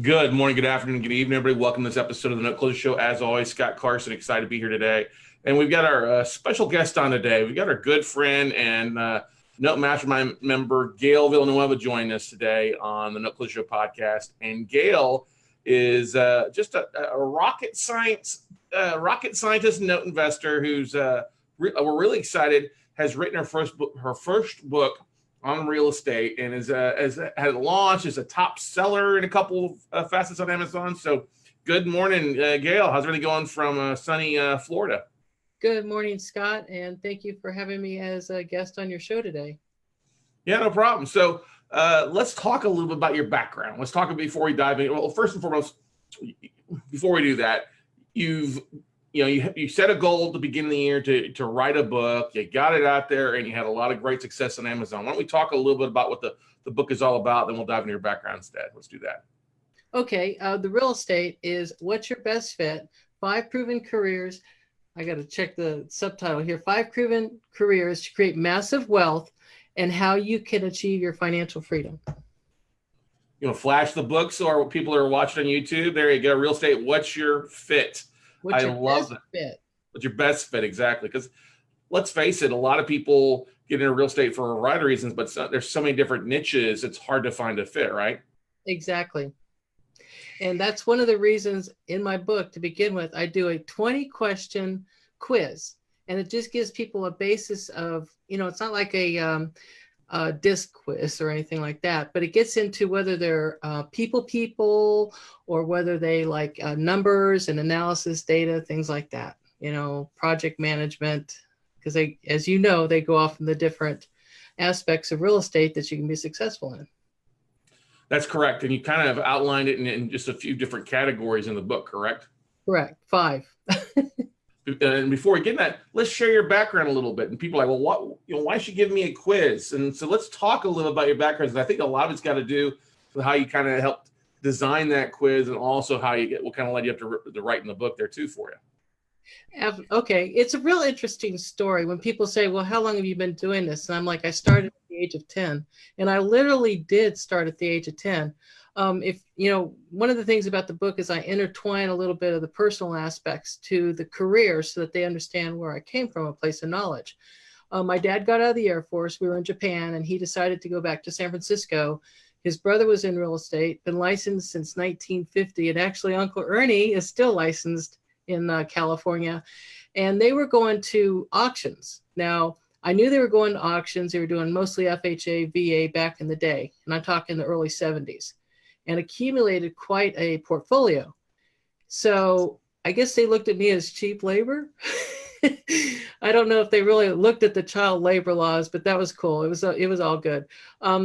Good morning, good afternoon, good evening, everybody. Welcome to this episode of the Note Closure Show. As always, Scott Carson, excited to be here today. And we've got our special guest on today. We've got our good friend and Note Mastermind member, Gail Villanueva, joining us today on the Note Closure Show podcast. And Gail is just a rocket scientist, note investor who's we're really excited. Has written her first book on real estate, and has had launched as a top seller in a couple of facets on Amazon. So good morning, Gail. How's everything going from sunny Florida? Good morning, Scott, and thank you for having me as a guest on your show today. Yeah, no problem. So let's talk a little bit about your background. Let's talk before we dive in. Well, first and foremost, before we do that, you set a goal at the beginning of the year to write a book. You got it out there, and you had a lot of great success on Amazon. Why don't we talk a little bit about what the book is all about, then we'll dive into your background instead. Let's do that. Okay, the real estate is what's your best fit? 5 proven careers. I got to check the subtitle here. 5 proven careers to create massive wealth and how you can achieve your financial freedom. You know, flash the book so people are watching on YouTube. There you go. Real estate. What's your fit? What's your love best that. fit? What's your best fit? Exactly. Because let's face it, a lot of people get into real estate for a variety of reasons, but there's so many different niches. It's hard to find a fit, right? Exactly. And that's one of the reasons in my book, to begin with, I do a 20-question quiz. And it just gives people a basis of, it's not like a disc quiz or anything like that, but it gets into whether they're people or whether they like numbers and analysis data, things like that, project management, because they, as you know, they go off in the different aspects of real estate that you can be successful in. That's correct. And you kind of outlined it in just a few different categories in the book, correct? Correct. 5. And before we get in that, let's share your background a little bit. And people are like, well, why should you give me a quiz? And so let's talk a little about your background. I think a lot of it's got to do with how you kind of helped design that quiz, and also how what kind of led you up to write in the book there too for you. Okay. It's a real interesting story when people say, well, how long have you been doing this? And I'm like, I started at the age of 10. And I literally did start at the age of 10. One of the things about the book is I intertwine a little bit of the personal aspects to the career so that they understand where I came from, a place of knowledge. My dad got out of the Air Force. We were in Japan, and he decided to go back to San Francisco. His brother was in real estate, been licensed since 1950. And actually, Uncle Ernie is still licensed in California. And they were going to auctions. Now, I knew they were going to auctions. They were doing mostly FHA, VA back in the day. And I'm talking the early 70s. And accumulated quite a portfolio. So I guess they looked at me as cheap labor. I don't know if they really looked at the child labor laws, but that was cool. It was all good.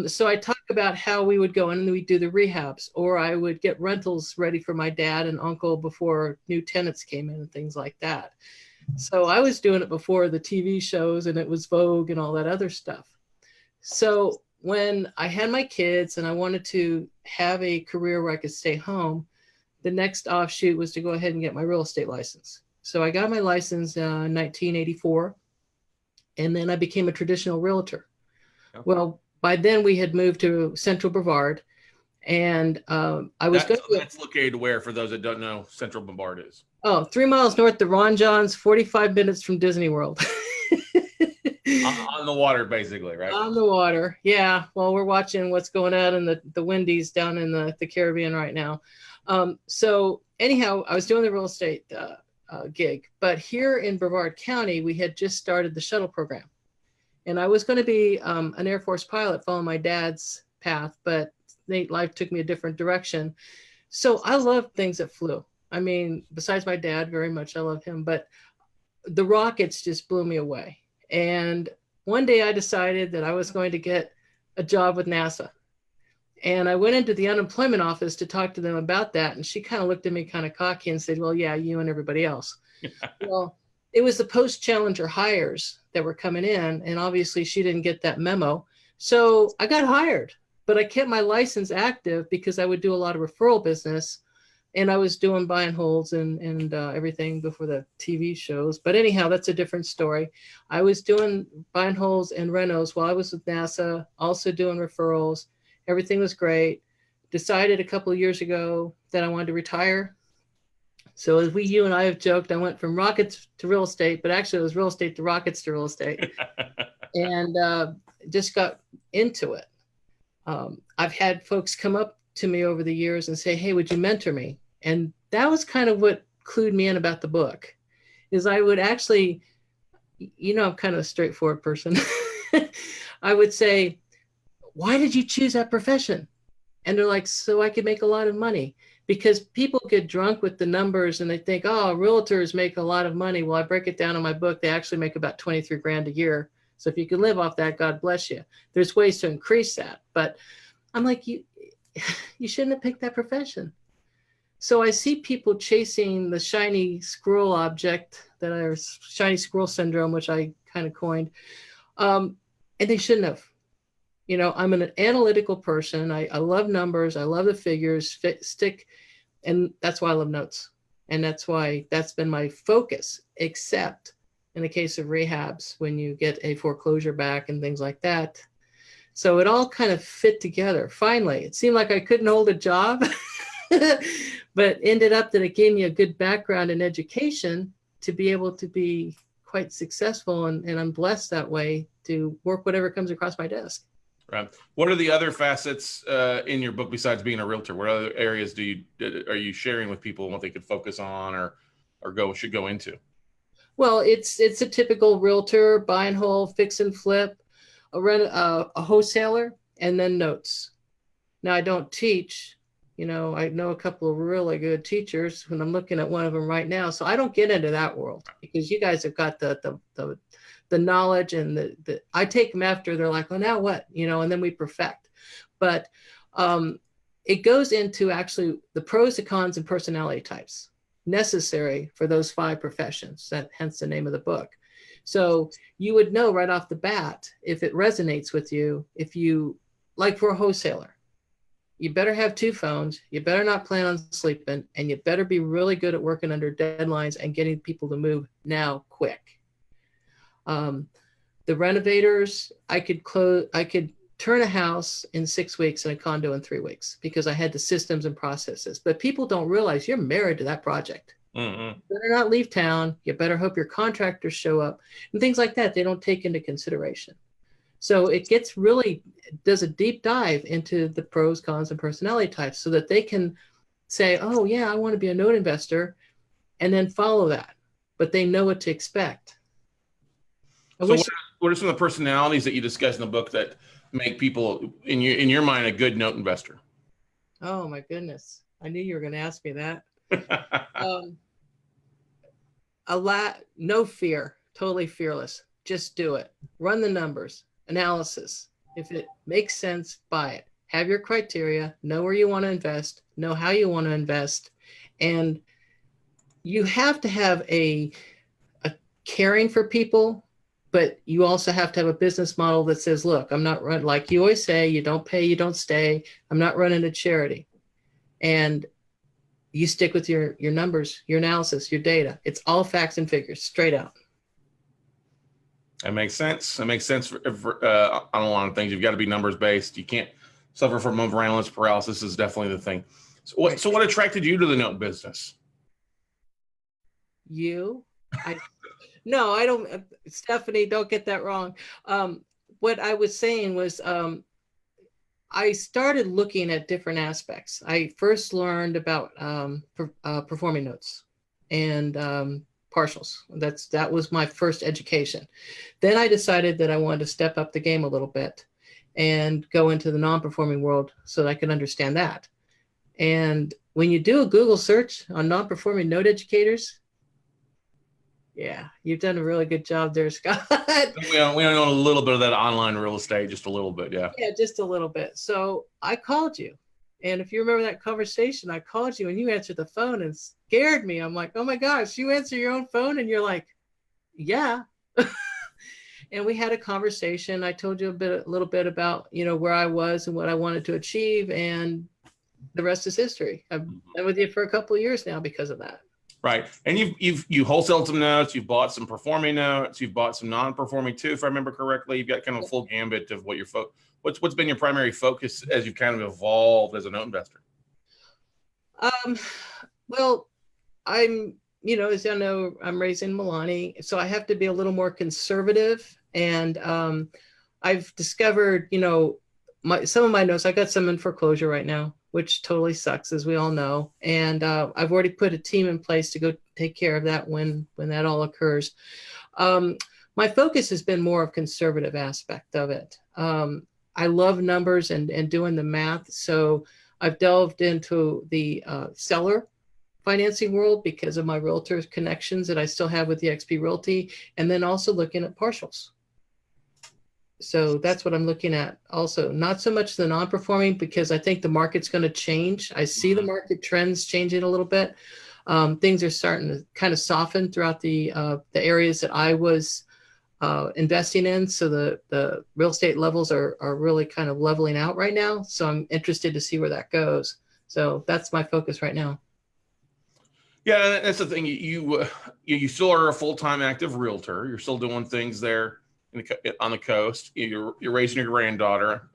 So I talk about how we would go in and we'd do the rehabs, or I would get rentals ready for my dad and uncle before new tenants came in and things like that. So I was doing it before the TV shows, and it was Vogue and all that other stuff. So when I had my kids and I wanted to have a career where I could stay home, the next offshoot was to go ahead and get my real estate license. So I got my license in 1984, and then I became a traditional realtor. Okay. Well, by then we had moved to Central Brevard, and that's located where, for those that don't know, Central Brevard is? Oh, 3 miles north of Ron John's, 45 minutes from Disney World. On the water, basically, right? On the water, yeah. Well, we're watching what's going on in the Wendy's down in the Caribbean right now. So anyhow, I was doing the real estate gig. But here in Brevard County, we had just started the shuttle program. And I was going to be an Air Force pilot following my dad's path, but life took me a different direction. So I love things that flew. I mean, besides my dad, very much, I love him. But the rockets just blew me away. And one day I decided that I was going to get a job with NASA. And I went into the unemployment office to talk to them about that. And she kind of looked at me kind of cocky and said, well, yeah, you and everybody else. Well, it was the post-Challenger hires that were coming in. And obviously she didn't get that memo. So I got hired, but I kept my license active because I would do a lot of referral business. And I was doing buy and holds and everything before the TV shows. But anyhow, that's a different story. I was doing buy and holds and renos while I was with NASA, also doing referrals. Everything was great. decided a couple of years ago that I wanted to retire. So as you and I have joked, I went from rockets to real estate, but actually it was real estate to rockets to real estate, and just got into it. I've had folks come up to me over the years and say, "Hey, would you mentor me?" And that was kind of what clued me in about the book, is I would actually, I'm kind of a straightforward person. I would say, "Why did you choose that profession?" And they're like, "So I could make a lot of money." Because people get drunk with the numbers and they think, "Oh, realtors make a lot of money." Well, I break it down in my book. They actually make about 23 grand a year. So if you can live off that, God bless you. There's ways to increase that. But I'm like, you shouldn't have picked that profession. So I see people chasing the shiny squirrel object, shiny squirrel syndrome, which I kind of coined. And they shouldn't have. I'm an analytical person. I love numbers. I love the figures, stick. And that's why I love notes. And that's why that's been my focus, except in the case of rehabs, when you get a foreclosure back and things like that. So it all kind of fit together. Finally, it seemed like I couldn't hold a job, but ended up that it gave me a good background in education to be able to be quite successful. And I'm blessed that way to work whatever comes across my desk. Right. What are the other facets in your book besides being a realtor? What other areas are you sharing with people what they could focus on or should go into? Well, it's a typical realtor: buy and hold, fix and flip, a wholesaler, and then notes. Now I don't teach. I know a couple of really good teachers, and I'm looking at one of them right now. So I don't get into that world because you guys have got the knowledge, and I take them after they're like, "Oh, now what?" And then we perfect. But it goes into actually the pros, the cons, and personality types necessary for those 5 professions. Hence the name of the book. So you would know right off the bat if it resonates with you. If you, like for a wholesaler, you better have 2 phones, you better not plan on sleeping, and you better be really good at working under deadlines and getting people to move now quick. The renovators, I could turn a house in 6 weeks and a condo in 3 weeks because I had the systems and processes. But people don't realize you're married to that project. Mm-hmm. You better not leave town. You better hope your contractors show up and things like that. They don't take into consideration. So it does a deep dive into the pros, cons, and personality types so that they can say, "Oh yeah, I want to be a note investor," and then follow that. But they know what to expect. So what are some of the personalities that you discuss in the book that make people, in your mind, a good note investor? Oh my goodness. I knew you were going to ask me that. No fear, totally fearless. Just do it. Run the numbers, analysis. If it makes sense, buy it. Have your criteria, know where you want to invest, know how you want to invest. And you have to have a caring for people, but you also have to have a business model that says, "Look, I'm not running," like you always say, "You don't pay, you don't stay. I'm not running a charity." And you stick with your numbers, your analysis, your data. It's all facts and figures, straight out. That makes sense. That makes sense on a lot of things. You've got to be numbers based. You can't suffer from overanalysis paralysis is definitely the thing. So what attracted you to the note business? No, I don't, Stephanie, don't get that wrong. What I was saying was, I started looking at different aspects. I first learned about performing notes and partials. That was my first education. Then I decided that I wanted to step up the game a little bit and go into the non-performing world so that I could understand that. And when you do a Google search on non-performing note educators, yeah, you've done a really good job there, Scott. We know a little bit of that online real estate, just a little bit, yeah. Yeah, just a little bit. So I called you. And if you remember that conversation, I called you and you answered the phone and scared me. I'm like, "Oh my gosh, you answer your own phone?" And you're like, "Yeah." And we had a conversation. I told you a little bit about, where I was and what I wanted to achieve. And the rest is history. I've been with you for a couple of years now because of that. Right. And you wholesaled some notes, you've bought some performing notes, you've bought some non-performing too, if I remember correctly. You've got kind of a full gambit of what your what's been your primary focus as you've kind of evolved as a note investor? Um, well, as you know, I'm raised in Milani, so I have to be a little more conservative. And I've discovered, some of my notes, I got some in foreclosure right now, which totally sucks, as we all know. And I've already put a team in place to go take care of that when that all occurs. My focus has been more of conservative aspect of it. I love numbers and doing the math. So I've delved into the seller financing world because of my realtor connections that I still have with the XP Realty, and then also looking at partials. So that's what I'm looking at also. Not so much the non-performing, because I think the market's going to change. I see the market trends changing a little bit. Things are starting to kind of soften throughout the areas that I was investing in. So the real estate levels are really kind of leveling out right now. So I'm interested to see where that goes. So that's my focus right now. Yeah, that's the thing. You still are a full-time active realtor. You're still doing things there on the coast. You're raising your granddaughter,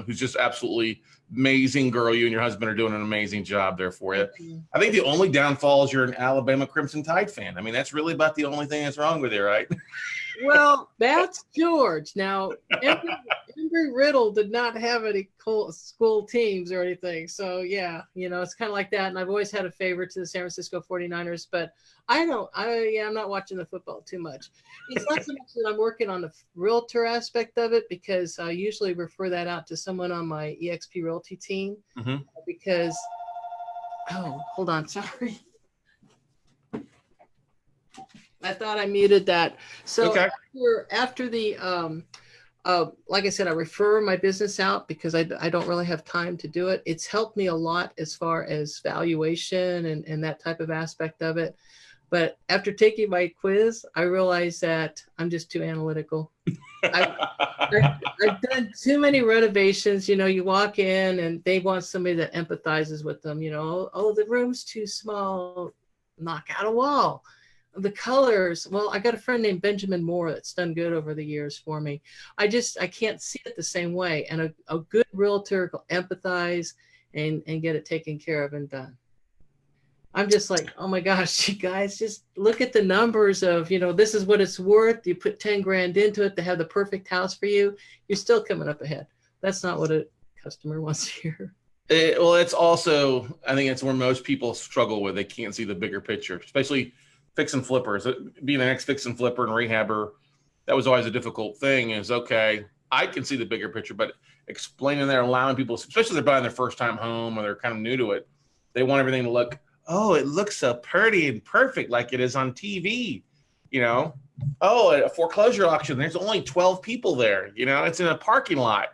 who's just absolutely amazing girl. You and your husband are doing an amazing job there for you. I think the only downfall is you're an Alabama Crimson Tide fan. I mean, that's really about the only thing that's wrong with you, right? Well, that's George. Now, Embry Riddle did not have any school teams or anything. So, yeah, it's kind of like that. And I've always had a favor to the San Francisco 49ers, but I'm not watching the football too much. It's not so much that I'm working on the realtor aspect of it, because I usually refer that out to someone on my EXP Realty team, because, hold on, sorry. I thought I muted that. So okay. after the, like I said, I refer my business out because I don't really have time to do it. It's helped me a lot as far as valuation and that type of aspect of it. But after taking my quiz, I realized that I'm just too analytical. I've done too many renovations. You walk in and they want somebody that empathizes with them. Oh, the room's too small. Knock out a wall. The colors, well, I got a friend named Benjamin Moore that's done good over the years for me. I can't see it the same way. And a good realtor will empathize and get it taken care of and done. I'm just like, oh my gosh, you guys, just look at the numbers of, this is what it's worth. You put 10 grand into it to have the perfect house for you. You're still coming up ahead. That's not what a customer wants to hear. Well, it's also, I think it's where most people struggle with. They can't see the bigger picture, especially fix and flippers. Being an ex-fix and flipper and rehabber, that was always a difficult thing. Is okay, I can see the bigger picture, but explaining that, allowing people, especially if they're buying their first time home or they're kind of new to it, they want everything to look, it looks so pretty and perfect like it is on TV. At a foreclosure auction, there's only 12 people there. It's in a parking lot.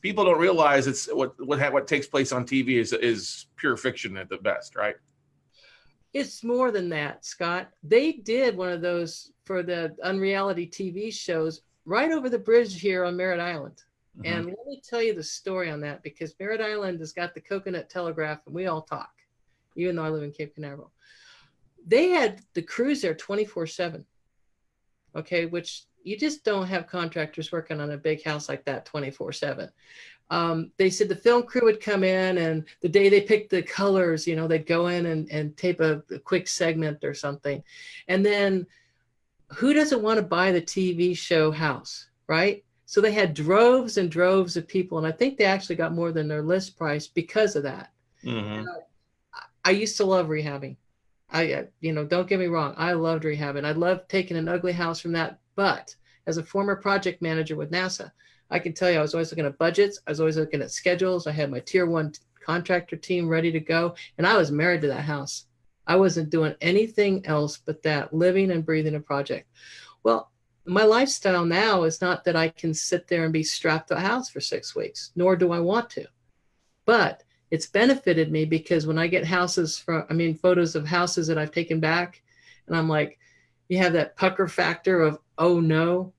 People don't realize it's what takes place on TV is pure fiction at the best, right? It's more than that, Scott. They did one of those for the unreality TV shows right over the bridge here on Merritt Island. And let me tell you the story on that, because Merritt Island has got the Coconut Telegraph and we all talk, even though I live in Cape Canaveral. They had the crews there 24/7. Okay, which you just don't have contractors working on a big house like that 24/7. They said the film crew would come in, and the day they picked the colors, they'd go in and tape a quick segment or something. And then who doesn't want to buy the TV show house, right? So they had droves and droves of people. And I think they actually got more than their list price because of that. I used to love rehabbing. Don't get me wrong. I loved rehabbing. I loved taking an ugly house from that. But as a former project manager with NASA, I can tell you, I was always looking at budgets. I was always looking at schedules. I had my tier 1 contractor team ready to go. And I was married to that house. I wasn't doing anything else but that, living and breathing a project. Well, my lifestyle now is not that I can sit there and be strapped to a house for 6 weeks, nor do I want to. But it's benefited me, because when I get photos of houses that I've taken back, and I'm like, you have that pucker factor of, oh no,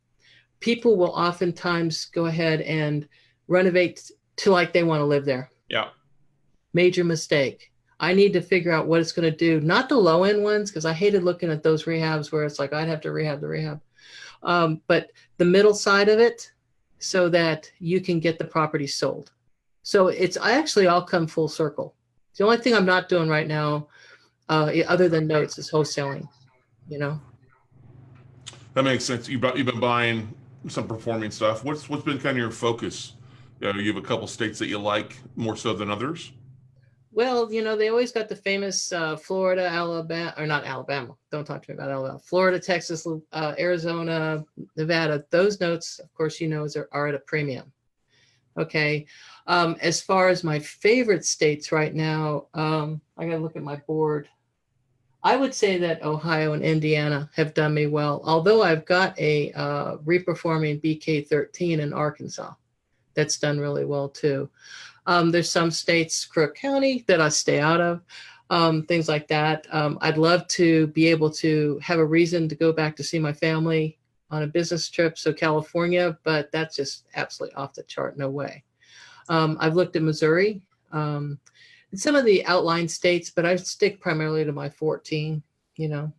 people will oftentimes go ahead and renovate to like they want to live there. Yeah. Major mistake. I need to figure out what it's going to do. Not the low end ones, because I hated looking at those rehabs where it's like I'd have to rehab the rehab, but the middle side of it, so that you can get the property sold. So it's actually all come full circle. The only thing I'm not doing right now, other than notes, is wholesaling. You know. That makes sense. You've been buying some performing stuff. What's been kind of your focus? You have a couple states that you like more so than others. Well, they always got the famous Florida, Alabama, or not Alabama. Don't talk to me about Alabama. Florida, Texas, Arizona, Nevada. Those notes, of course, are at a premium. Okay. As far as my favorite states right now, I got to look at my board. I would say that Ohio and Indiana have done me well, although I've got a reperforming BK13 in Arkansas that's done really well too. There's some states, Crook County, that I stay out of, things like that. I'd love to be able to have a reason to go back to see my family on a business trip. So California, but that's just absolutely off the chart. No way. I've looked at Missouri, and some of the outlying states, but I stick primarily to my 14, That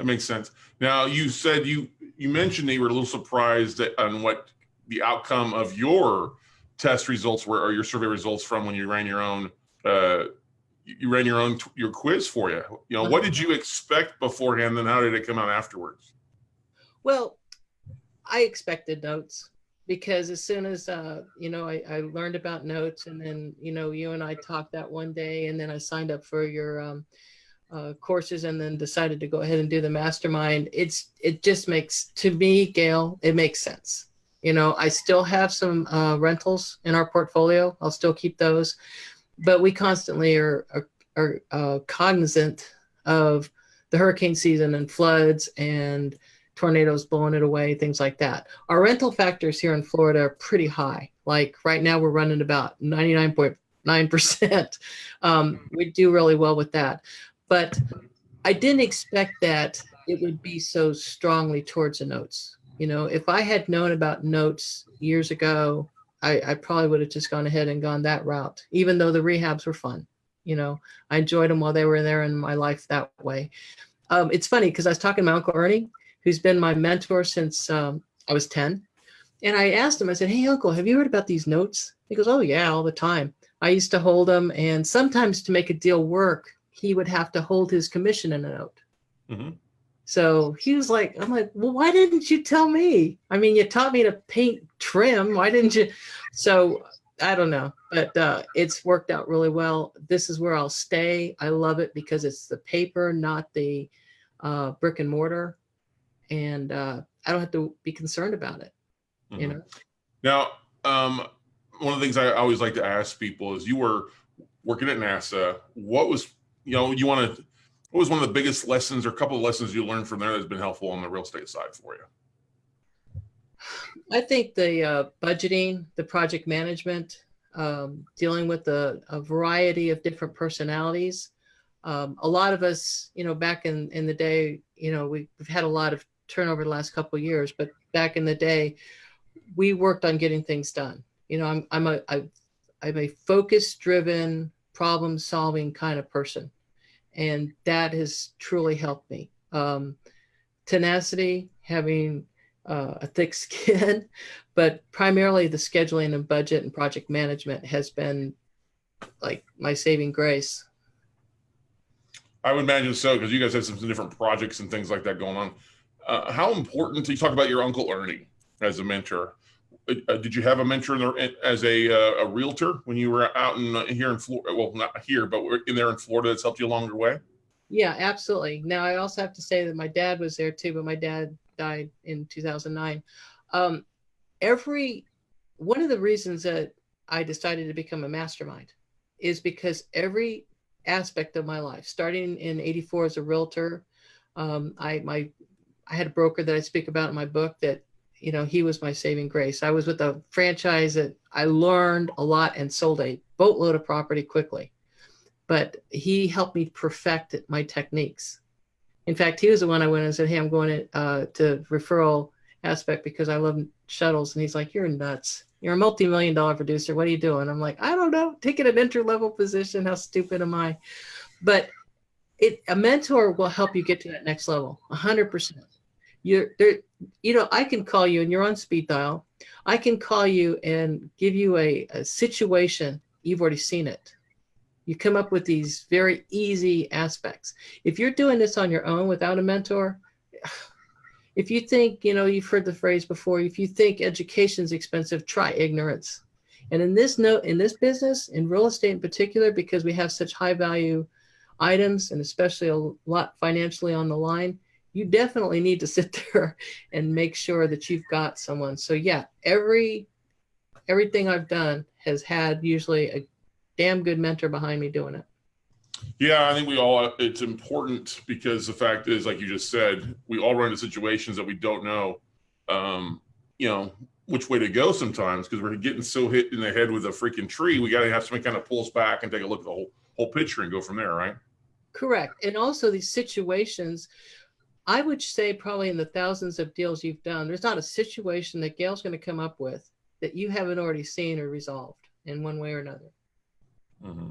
makes sense. Now, you said you mentioned that you were a little surprised on what the outcome of your test results were, or your survey results from when you ran your own your quiz for you. What did you expect beforehand, and how did it come out afterwards? Well, I expected notes, because as soon as I learned about notes, and then you and I talked that one day, and then I signed up for your courses, and then decided to go ahead and do the mastermind. It just makes, to me, Gail, it makes sense. I still have some rentals in our portfolio. I'll still keep those, but we constantly are cognizant of the hurricane season and floods and tornadoes blowing it away, things like that. Our rental factors here in Florida are pretty high. Like right now, we're running about 99.9%. We do really well with that, but I didn't expect that it would be so strongly towards the notes. If I had known about notes years ago, I probably would have just gone ahead and gone that route, even though the rehabs were fun. I enjoyed them while they were there in my life that way. It's funny because I was talking to my Uncle Ernie, who's been my mentor since I was 10. And I asked him, I said, "Hey, Uncle, have you heard about these notes?" He goes, "Oh, yeah, all the time. I used to hold them. And sometimes to make a deal work, he would have to hold his commission in a note." Mm-hmm. So he was like, I'm like, "Well, why didn't you tell me? I mean, you taught me to paint trim. Why didn't you?" So I don't know, but it's worked out really well. This is where I'll stay. I love it because it's the paper, not the brick and mortar. And I don't have to be concerned about it, Mm-hmm. Now, one of the things I always like to ask people is, you were working at NASA. What was one of the biggest lessons, or a couple of lessons you learned from there that's been helpful on the real estate side for you? I think the budgeting, the project management, dealing with a variety of different personalities. A lot of us, back in the day, we've had a lot of turnover the last couple of years, but back in the day, we worked on getting things done. I'm a focus-driven, problem-solving kind of person, and that has truly helped me. Tenacity, having a thick skin, but primarily the scheduling and budget and project management has been like my saving grace. I would imagine so, because you guys have some different projects and things like that going on. How important, you talk about your Uncle Ernie as a mentor. Did you have a mentor as a realtor when you were out here in Florida? Well, not here, but we're in Florida, that's helped you along your way? Yeah, absolutely. Now, I also have to say that my dad was there too, but my dad died in 2009. Um, One of the reasons that I decided to become a mastermind is because every aspect of my life, starting in '84 as a realtor, I had a broker that I speak about in my book that, he was my saving grace. I was with a franchise that I learned a lot and sold a boatload of property quickly, but he helped me perfect my techniques. In fact, he was the one I went and said, "Hey, I'm going to referral aspect because I love shuttles." And he's like, "You're nuts. You're a multi-million-dollar producer. What are you doing? I'm like, I don't know. Taking an entry-level position. How stupid am I? But a mentor will help you get to that next level. 100%. You're there. I can call you and you're on speed dial. I can call you and give you a situation. You've already seen it. You come up with these very easy aspects. If you're doing this on your own without a mentor, if you think, you've heard the phrase before, if you think education's expensive, try ignorance. And in this business, in real estate in particular, because we have such high value items and especially a lot financially on the line, you definitely need to sit there and make sure that you've got someone. So yeah, everything I've done has had usually a damn good mentor behind me doing it. Yeah, I think it's important because the fact is, like you just said, we all run into situations that we don't know, which way to go sometimes because we're getting so hit in the head with a freaking tree. We got to have somebody kind of pull us back and take a look at the whole picture and go from there, right? Correct. And also these situations, I would say probably in the thousands of deals you've done, there's not a situation that Gail's going to come up with that you haven't already seen or resolved in one way or another. Mm-hmm.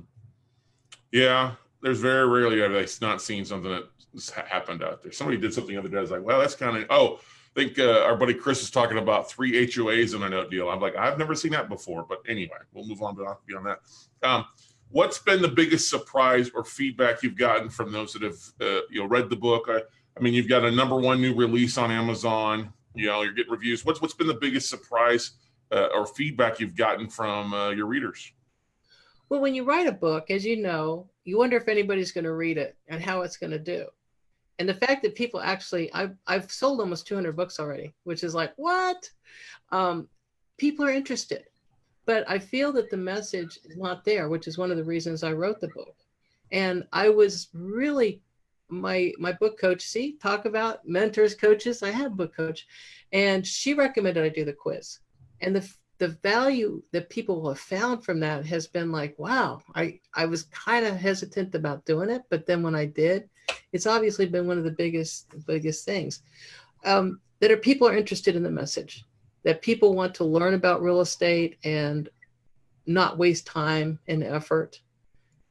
Yeah, there's very rarely have I not seen something that's happened out there. Somebody did something the other day. I was like, well, that's kind of, I think our buddy Chris is talking about 3 HOAs in a note deal. I'm like, I've never seen that before. But anyway, we'll move on beyond that. What's been the biggest surprise or feedback you've gotten from those that have read the book? I mean, you've got a #1 new release on Amazon. You're getting reviews. What's been the biggest surprise or feedback you've gotten from your readers? Well, when you write a book, as you know, you wonder if anybody's going to read it and how it's going to do. And the fact that people actually, I've sold almost 200 books already, which is like, what? People are interested. But I feel that the message is not there, which is one of the reasons I wrote the book. And I was really, my book coach, talk about mentors, coaches. I had a book coach, and she recommended I do the quiz. And the value that people have found from that has been like, wow, I was kind of hesitant about doing it. But then when I did, it's obviously been one of the biggest things that people are interested in the message, that people want to learn about real estate and not waste time and effort.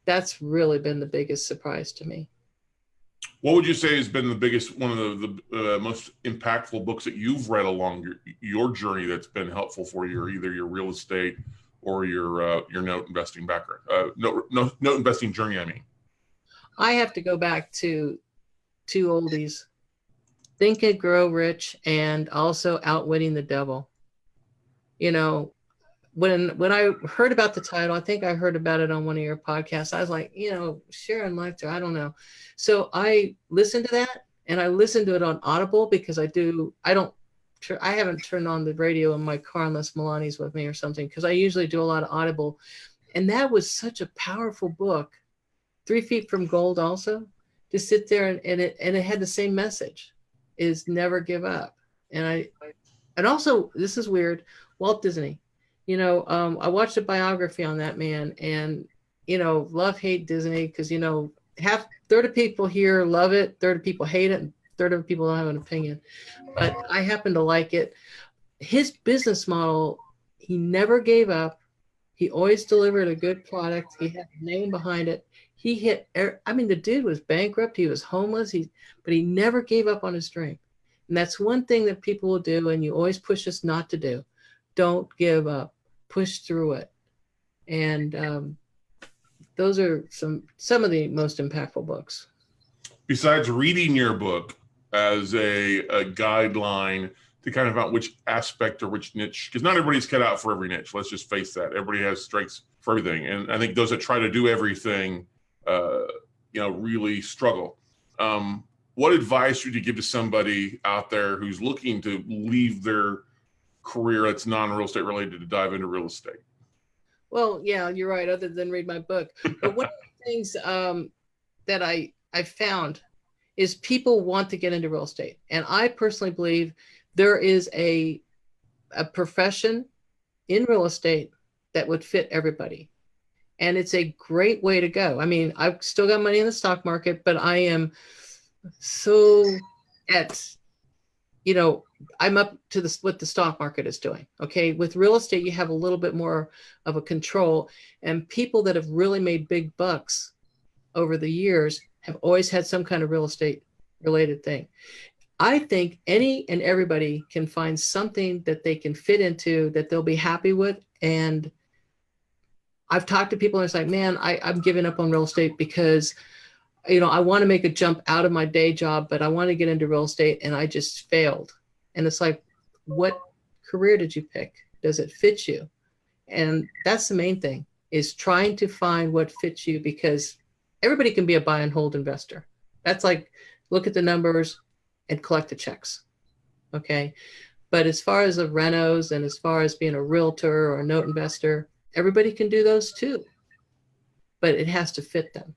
That's really been the biggest surprise to me. What would you say has been one of the most impactful books that you've read along your journey that's been helpful for you, or either your real estate or your note investing background, note investing journey? I mean, I have to go back to 2 oldies, Think and Grow Rich and also Outwitting the Devil. When I heard about the title, I think I heard about it on one of your podcasts. I was like, Sharon Lechter, I don't know. So I listened to that, and I listened to it on Audible because I haven't turned on the radio in my car unless Milani's with me or something, because I usually do a lot of Audible. And that was such a powerful book. 3 Feet from Gold also, to sit there and it had the same message, is never give up. And also, this is weird, Walt Disney. I watched a biography on that man, and love, hate Disney, because third of people here love it, third of people hate it, and third of people don't have an opinion. But I happen to like it. His business model, he never gave up. He always delivered a good product. He had a name behind it. The dude was bankrupt. He was homeless. But he never gave up on his dream. And that's one thing that people will do, and you always push us not to do. Don't give up. Push through it. And those are some of the most impactful books. Besides reading your book as a guideline to kind of about which aspect or which niche, because not everybody's cut out for every niche. Let's just face that. Everybody has strengths for everything. And I think those that try to do everything, really struggle. What advice would you give to somebody out there who's looking to leave their career that's non-real estate related to dive into real estate? Well, yeah, you're right, other than read my book. But one of the things that I found is people want to get into real estate. And I personally believe there is a profession in real estate that would fit everybody. And it's a great way to go. I mean, I've still got money in the stock market, but I am so I'm up to what the stock market is doing. Okay. With real estate, you have a little bit more of a control, and people that have really made big bucks over the years have always had some kind of real estate related thing. I think any and everybody can find something that they can fit into that they'll be happy with. And I've talked to people and it's like, man, I'm giving up on real estate because, I want to make a jump out of my day job, but I want to get into real estate and I just failed. And it's like, what career did you pick? Does it fit you? And that's the main thing, is trying to find what fits you, because everybody can be a buy and hold investor. That's like, look at the numbers and collect the checks. Okay. But as far as the renos and as far as being a realtor or a note investor, everybody can do those too, but it has to fit them.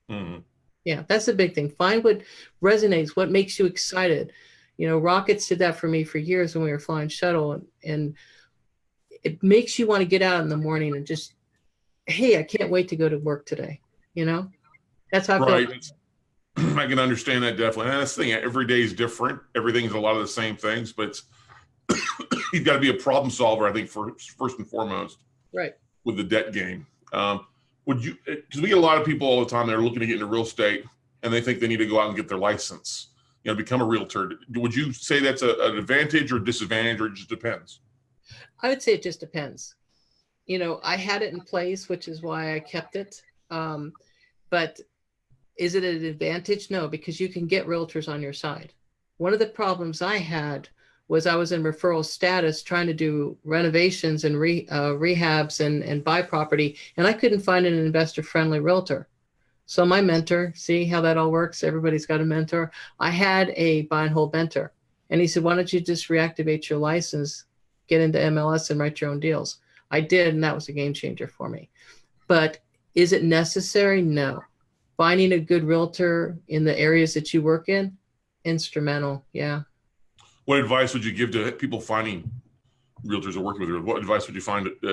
Mm-hmm. Yeah, that's the big thing. Find what resonates, what makes you excited. Rockets did that for me for years when we were flying shuttle, and it makes you want to get out in the morning and just, hey, I can't wait to go to work today. That's how I feel. I can understand that definitely. And that's the thing. Every day is different. Everything's a lot of the same things, but you've got to be a problem solver, I think, first and foremost. Right. With the debt game. Would you, because we get a lot of people all the time that are looking to get into real estate and they think they need to go out and get their license, become a realtor. Would you say that's an advantage or disadvantage, or it just depends? I would say it just depends. I had it in place, which is why I kept it. But is it an advantage? No, because you can get realtors on your side. One of the problems I had was I was in referral status trying to do renovations and rehabs and buy property, and I couldn't find an investor-friendly realtor. So my mentor, see how that all works? Everybody's got a mentor. I had a buy and hold mentor, and he said, why don't you just reactivate your license, get into MLS and write your own deals? I did, and that was a game changer for me. But is it necessary? No. Finding a good realtor in the areas that you work in, instrumental. Yeah. What advice would you give to people finding realtors or working with realtors? What advice would you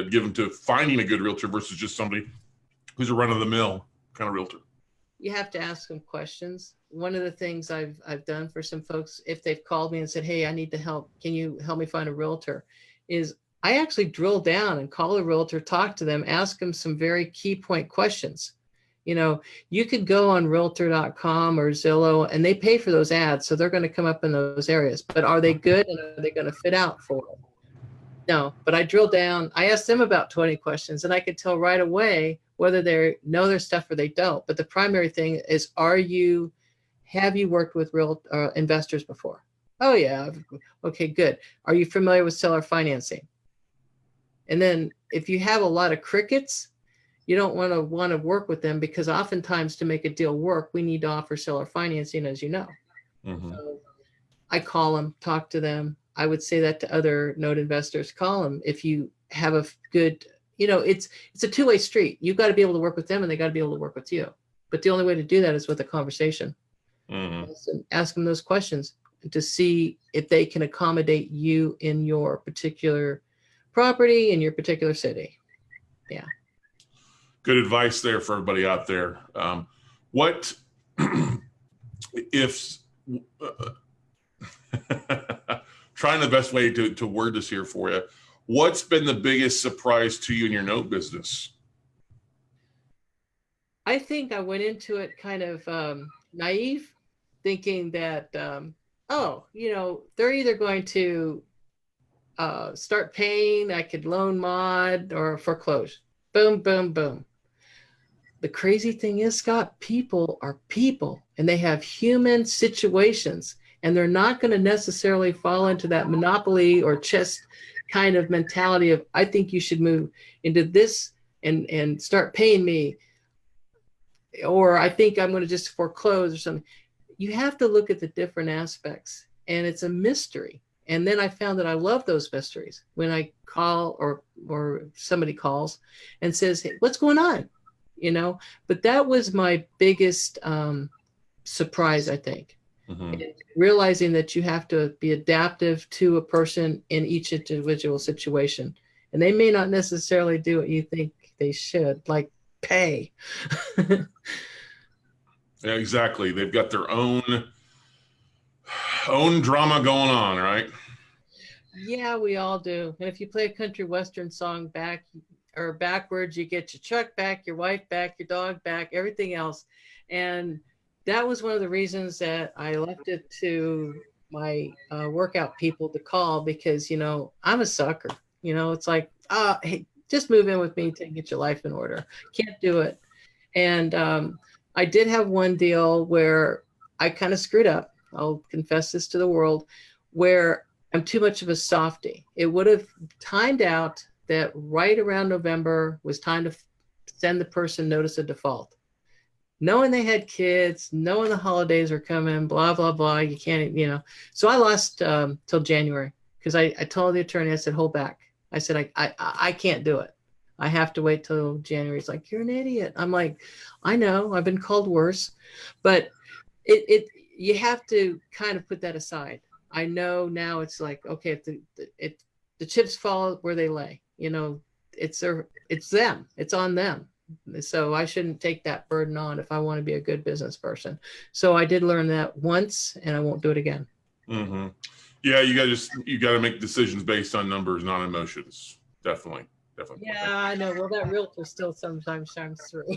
give them to finding a good realtor versus just somebody who's a run-of-the-mill kind of realtor? You have to ask them questions. One of the things I've done for some folks, if they've called me and said, hey, I need to help, can you help me find a realtor? Is I actually drill down and call a realtor, talk to them, ask them some very key point questions. You could go on realtor.com or Zillow and they pay for those ads. So they're going to come up in those areas, but are they good and are they going to fit out for them? No, but I drill down. I asked them about 20 questions and I could tell right away whether they know their stuff or they don't. But the primary thing is, have you worked with real investors before? Oh yeah. Okay, good. Are you familiar with seller financing? And then if you have a lot of crickets, you don't want to work with them, because oftentimes to make a deal work, we need to offer seller financing, as you know. Mm-hmm. So I call them, talk to them. I would say that to other note investors, call them. If you have a good, it's a two-way street. You've got to be able to work with them and they got to be able to work with you. But the only way to do that is with a conversation. Mm-hmm. Ask them those questions to see if they can accommodate you in your particular property, in your particular city. Yeah. Good advice there for everybody out there. What if trying the best way to word this here for you? What's been the biggest surprise to you in your note business? I think I went into it kind of naive, thinking that, they're either going to start paying, I could loan mod or foreclose. Boom, boom, boom. The crazy thing is, Scott, people are people and they have human situations, and they're not going to necessarily fall into that monopoly or chess kind of mentality of, I think you should move into this and start paying me, or I think I'm going to just foreclose or something. You have to look at the different aspects, and it's a mystery. And then I found that I love those mysteries when I call or somebody calls and says, hey, what's going on? But that was my biggest surprise, I think. Mm-hmm. Realizing that you have to be adaptive to a person in each individual situation. And they may not necessarily do what you think they should, like pay. Yeah, exactly. They've got their own drama going on, right? Yeah, we all do. And if you play a country western song back or backwards, you get your truck back, your wife back, your dog back, everything else. And that was one of the reasons that I left it to my workout people to call because, I'm a sucker. It's like, hey, just move in with me to get your life in order. Can't do it. And I did have one deal where I kind of screwed up. I'll confess this to the world, where I'm too much of a softie. It would have timed out that right around November was time to send the person notice of default. Knowing they had kids, knowing the holidays were coming, blah, blah, blah. You can't. So I lost till January because I told the attorney, I said, hold back. I said, I can't do it. I have to wait till January. He's like, you're an idiot. I'm like, I know, I've been called worse, but you have to kind of put that aside. I know now it's like, okay, if the chips fall where they lay, it's them, it's on them. So I shouldn't take that burden on if I want to be a good business person. So I did learn that once and I won't do it again. Mm-hmm. Yeah, you got to make decisions based on numbers, not emotions. Definitely. Yeah, I know. Well, that realtor still sometimes shines through.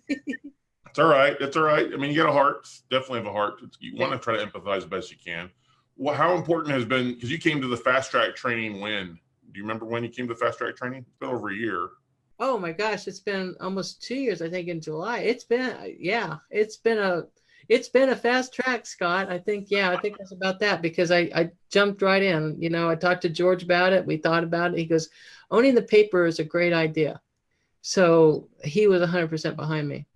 It's all right. That's all right. I mean, you got a heart. Definitely have a heart. You want to try to empathize as best you can. Well, how important has been, because you came to the fast track training when? Do you remember when you came to the fast track training? It's been over a year. Oh my gosh, it's been almost 2 years, I think in July. It's been a fast track, Scott. I think that's about that because I jumped right in. I talked to George about it. We thought about it. He goes, owning the paper is a great idea. So he was 100% behind me,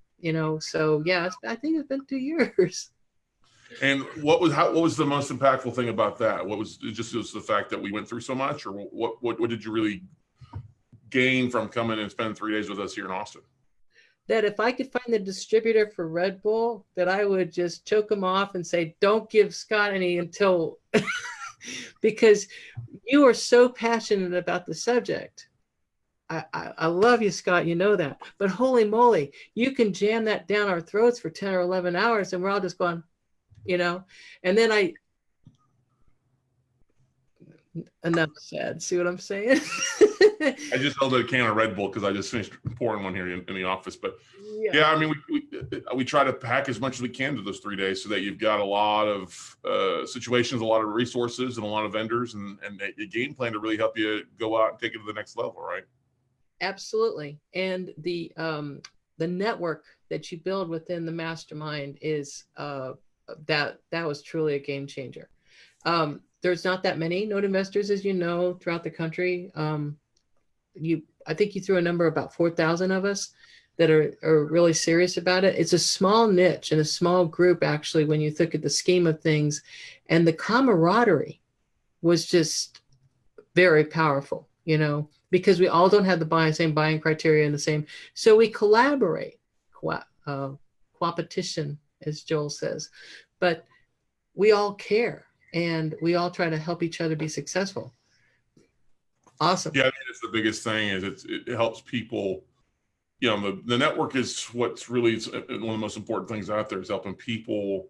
so yeah, I think it's been 2 years. And what was the most impactful thing about that? What was it just was the fact that we went through so much, or what did you really gain from coming and spending 3 days with us here in Austin? That if I could find the distributor for Red Bull, that I would just choke him off and say, don't give Scott any until, because you are so passionate about the subject. I love you, Scott, you know that. But holy moly, you can jam that down our throats for 10 or 11 hours and we're all just going, and then enough said. See what I'm saying? I just held a can of Red Bull because I just finished pouring one here in the office. But yeah, I mean, we try to pack as much as we can to those 3 days so that you've got a lot of situations, a lot of resources, and a lot of vendors, and a game plan to really help you go out and take it to the next level, right? Absolutely. And the network that you build within the mastermind is that was truly a game changer. There's not that many note investors, as you know, throughout the country. I think you threw a number about 4,000 of us that are really serious about it. It's a small niche and a small group, actually, when you think of the scheme of things. And the camaraderie was just very powerful, because we all don't have the same buying criteria and the same. So we collaborate, competition, as Joel says, but we all care and we all try to help each other be successful. Awesome. Yeah, I think that's the biggest thing is it helps people. The network is what's really one of the most important things out there is helping people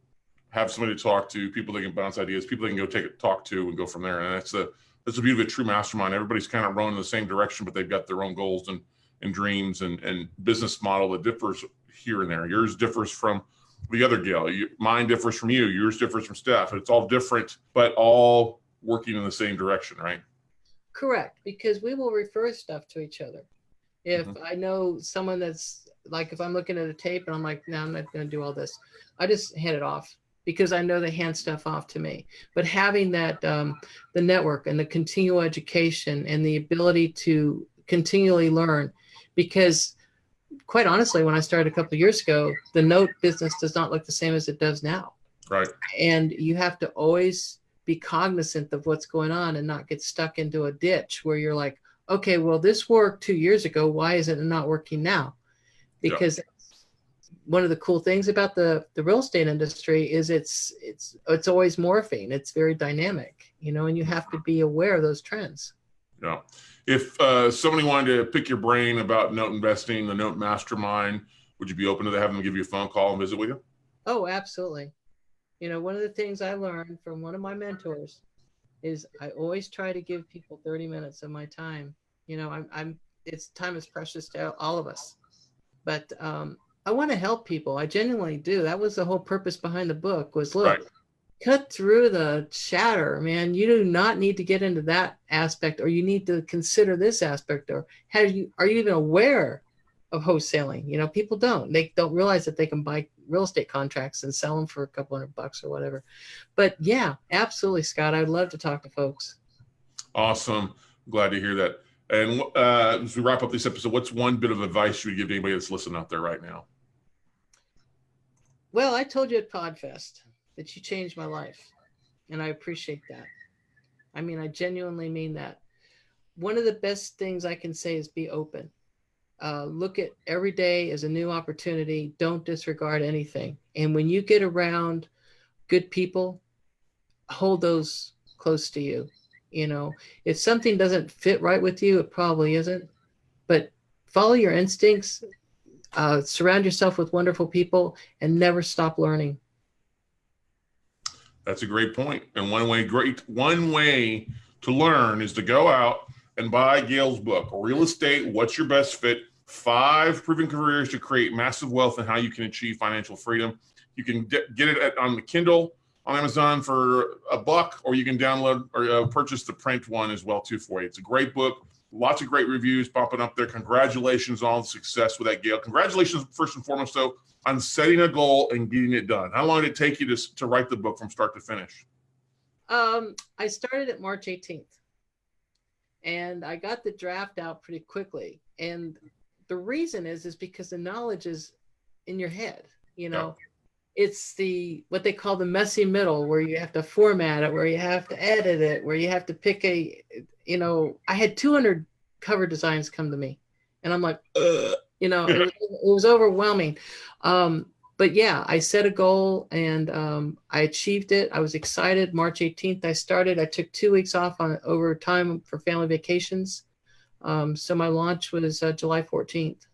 have somebody to talk to, people they can bounce ideas, people they can go talk to and go from there. And that's the beauty of a true mastermind. Everybody's kind of rowing in the same direction, but they've got their own goals and dreams and business model that differs here and there. Yours differs from the other Gail. Mine differs from you. Yours differs from Steph. It's all different, but all working in the same direction, right? Correct, because we will refer stuff to each other. If I know someone that's like, if I'm looking at a tape and I'm like, no, I'm not going to do all this, I just hand it off because I know they hand stuff off to me. But having that, the network and the continual education and the ability to continually learn, because quite honestly, when I started a couple of years ago, the note business does not look the same as it does now. Right. And you have to always be cognizant of what's going on and not get stuck into a ditch where you're like, okay, well, this worked 2 years ago. Why is it not working now? Because one of the cool things about the real estate industry is it's always morphing. It's very dynamic, and you have to be aware of those trends. Yeah. If somebody wanted to pick your brain about note investing, the note mastermind, would you be open to having them give you a phone call and visit with you? Oh, absolutely. One of the things I learned from one of my mentors is I always try to give people 30 minutes of my time. You know, it's time is precious to all of us, but I want to help people. I genuinely do. That was the whole purpose behind the book was, look, Right. cut through the chatter, man. You do not need to get into that aspect, or you need to consider this aspect, or are you even aware of wholesaling? You know, people don't. They don't realize that they can buy real estate contracts and sell them for a couple $100 or whatever. But yeah, absolutely, Scott. I'd love to talk to folks. Awesome. Glad to hear that. And as we wrap up this episode, what's one bit of advice you would give to anybody that's listening out there right now? Well, I told you at Podfest that you changed my life, and I appreciate that. I mean, I genuinely mean that. One of the best things I can say is be open. Look at every day as a new opportunity. Don't disregard anything. And when you get around good people, hold those close to you. You know, if something doesn't fit right with you, it probably isn't. But follow your instincts, surround yourself with wonderful people, and never stop learning. That's a great point. And one way to learn is to go out and buy Gail's book, Real Estate, What's Your Best Fit? 5 Proven Careers to Create Massive Wealth and How You Can Achieve Financial Freedom. You can get it on the Kindle on Amazon for $1, or you can download or purchase the print one as well too for you. It's a great book. Lots of great reviews popping up there. Congratulations on all the success with that, Gail. Congratulations, first and foremost, though, on setting a goal and getting it done. How long did it take you to write the book from start to finish? I started at March 18th, and I got the draft out pretty quickly. And the reason is because the knowledge is in your head. You know, it's what they call the messy middle, where you have to format it, where you have to edit it, where you have to pick I had 200 cover designs come to me, and I'm like, it was overwhelming. But yeah, I set a goal, and I achieved it. I was excited. March 18th, I started. I took 2 weeks off over time for family vacations. So my launch was July 14th.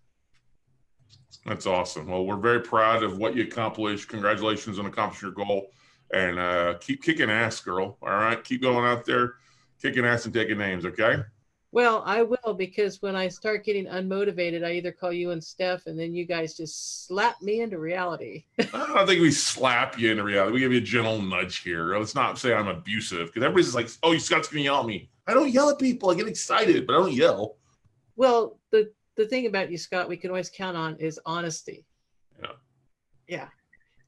That's awesome. Well, we're very proud of what you accomplished. Congratulations on accomplishing your goal, and keep kicking ass, girl. All right. Keep going out there, kicking ass and taking names. Okay. Well, I will, because when I start getting unmotivated, I either call you and Steph, and then you guys just slap me into reality. I don't think we slap you into reality. We give you a gentle nudge here. Let's not say I'm abusive, because everybody's just like, oh, Scott's going to yell at me. I don't yell at people. I get excited, but I don't yell. Well, the thing about you, Scott, we can always count on is honesty. Yeah.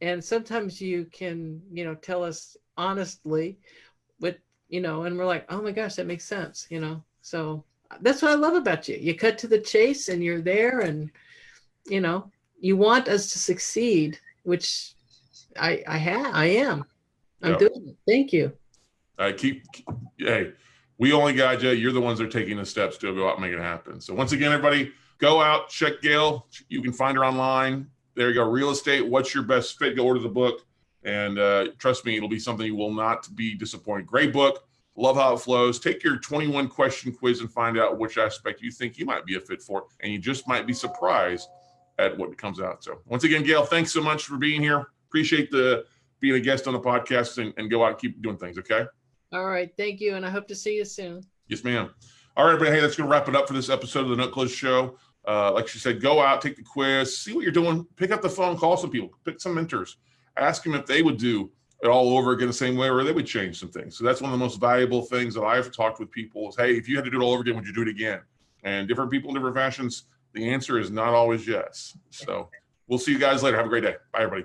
And sometimes you can, tell us honestly and we're like, oh my gosh, that makes sense, So that's what I love about you. You cut to the chase, and you're there, and, you want us to succeed, which I am. I'm doing it. Thank you. Hey, we only got you. You're the ones that are taking the steps to go out and make it happen. So once again, everybody, go out, check Gail. You can find her online. There you go. Real Estate, What's Your Best Fit? Go order the book. And trust me, it'll be something you will not be disappointed. Great book. Love how it flows. Take your 21-question quiz and find out which aspect you think you might be a fit for. And you just might be surprised at what comes out. So once again, Gail, thanks so much for being here. Appreciate being a guest on the podcast, and go out and keep doing things, okay? All right. Thank you. And I hope to see you soon. Yes, ma'am. All right, everybody. Hey, that's going to wrap it up for this episode of the Note Close Show. Like she said, go out, take the quiz, see what you're doing, pick up the phone, call some people, pick some mentors, ask them if they would do it all over again the same way, or they would change some things. So that's one of the most valuable things that I've talked with people is, hey, if you had to do it all over again, would you do it again? And different people in different fashions, the answer is not always yes. So we'll see you guys later. Have a great day. Bye, everybody.